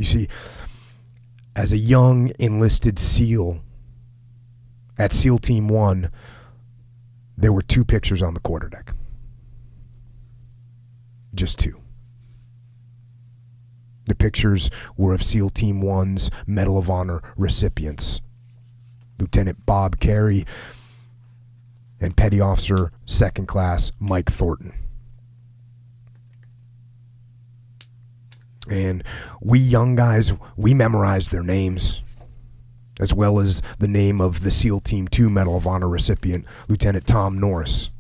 You see, as a young enlisted SEAL at SEAL Team 1, there were 2 pictures on the quarterdeck. Just 2. The pictures were of SEAL Team 1's Medal of Honor recipients, Lieutenant Bob Carey and Petty Officer 2nd Class Mike Thornton. And we young guys, we memorized their names, as well as the name of the SEAL Team 2 Medal of Honor recipient, Lieutenant Tom Norris.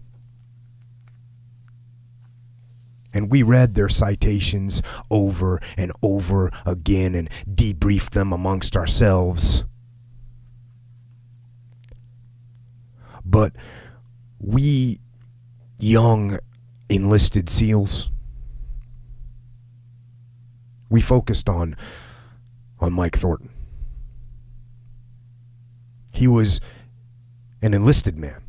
And we read their citations over and over again and debriefed them amongst ourselves. But we young enlisted SEALs, we focused on Mike Thornton. He was an enlisted man,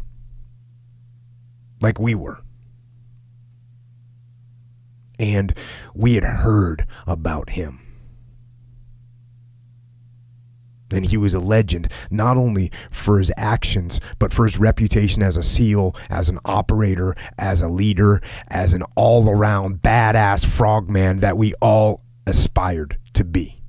like we were. And we had heard about him. And he was a legend, not only for his actions, but for his reputation as a SEAL, as an operator, as a leader, as an all-around badass frogman that we all aspired to be.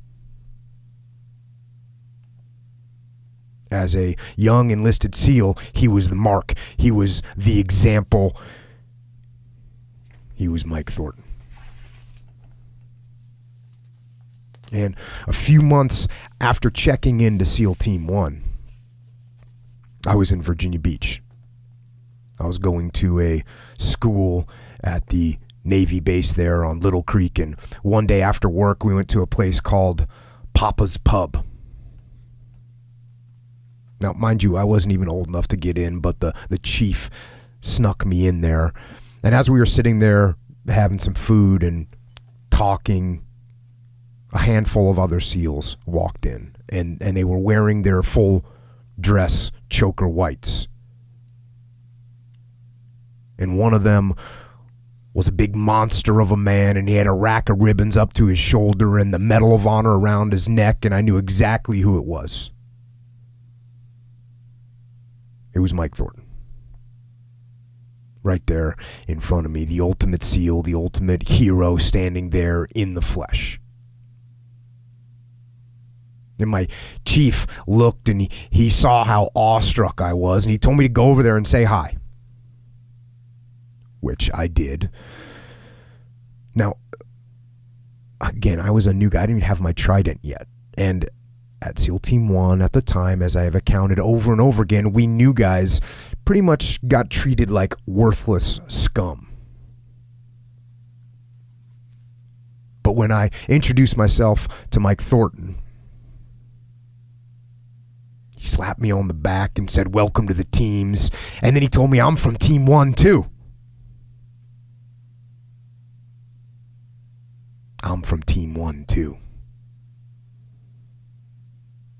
As a young enlisted SEAL, he was the mark. He was the example. He was Mike Thornton. And a few months after checking into SEAL Team 1, I was in Virginia Beach. I was going to a school at the Navy base there on Little Creek, and one day after work, we went to a place called Papa's Pub. Now, mind you, I wasn't even old enough to get in, but the chief snuck me in there. And as we were sitting there having some food and talking, a handful of other SEALs walked in, and they were wearing their full dress choker whites. And one of them was a big monster of a man, and he had a rack of ribbons up to his shoulder and the Medal of Honor around his neck, and I knew exactly who it was. It was Mike Thornton. Right there in front of me, the ultimate SEAL, the ultimate hero standing there in the flesh. And my chief looked and he saw how awestruck I was, and he told me to go over there and say hi, which I did. Now, again, I was a new guy. I didn't even have my trident yet. And at SEAL Team 1 at the time, as I have accounted over and over again, we new guys pretty much got treated like worthless scum. But when I introduced myself to Mike Thornton, he slapped me on the back and said, "Welcome to the teams." And then he told me I'm from Team 1 too. I'm from Team 1 too.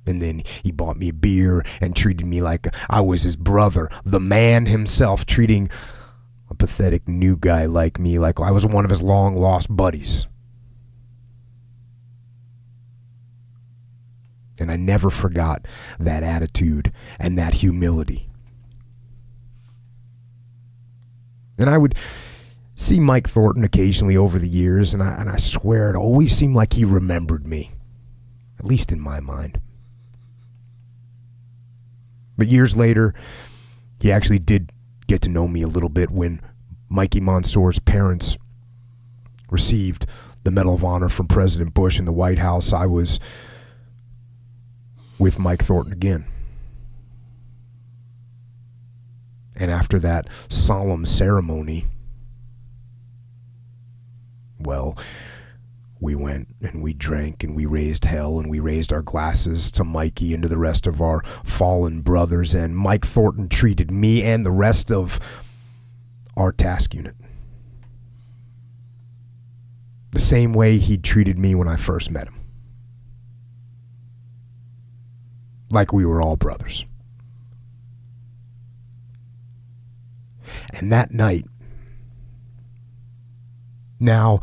And then he bought me a beer and treated me like I was his brother, the man himself, treating a pathetic new guy like me like I was one of his long-lost buddies. And I never forgot that attitude and that humility. And I would see Mike Thornton occasionally over the years, and I swear it always seemed like he remembered me, at least in my mind. But years later, he actually did get to know me a little bit when Mikey Monsoor's parents received the Medal of Honor from President Bush in the White House. I was with Mike Thornton again. And after that solemn ceremony, well, we went and we drank and we raised hell and we raised our glasses to Mikey and to the rest of our fallen brothers. And Mike Thornton treated me and the rest of our task unit the same way he treated me when I first met him. Like we were all brothers. And that night, now,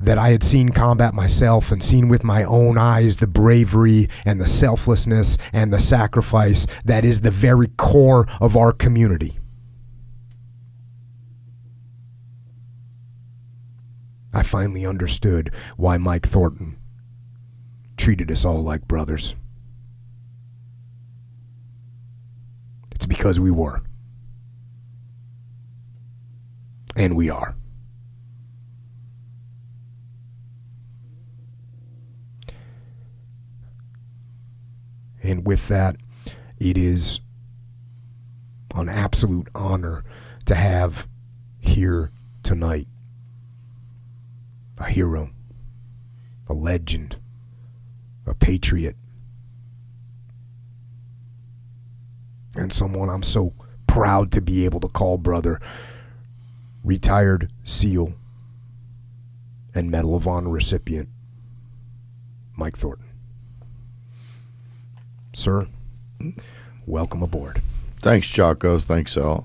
that I had seen combat myself and seen with my own eyes the bravery and the selflessness and the sacrifice that is the very core of our community. I finally understood why Mike Thornton treated us all like brothers. It's because we were. And we are. And with that, it is an absolute honor to have here tonight a hero, a legend, a patriot, and someone I'm so proud to be able to call brother, retired SEAL and Medal of Honor recipient, Mike Thornton. Sir, welcome aboard. Thanks, Jocko. Thanks, Al.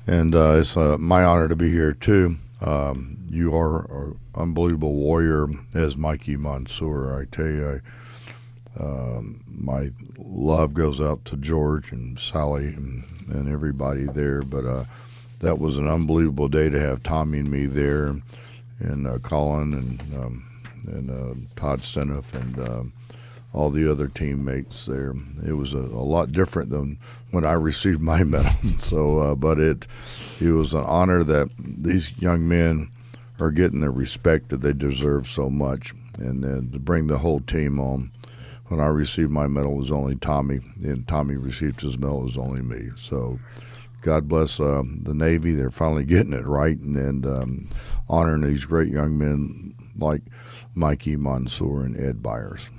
And it's my honor to be here, too. You are an unbelievable warrior as Mikey Mansour. I tell you, my love goes out to George and Sally and everybody there. But that was an unbelievable day to have Tommy and me there, and Colin and Todd Stenoff and all the other teammates there. It was a lot different than when I received my medal. So, but it was an honor that these young men are getting the respect that they deserve so much, and then to bring the whole team on. When I received my medal, it was only Tommy, and Tommy received his medal, it was only me. So God bless the Navy. They're finally getting it right, and honoring these great young men like Mikey Mansour and Ed Byers.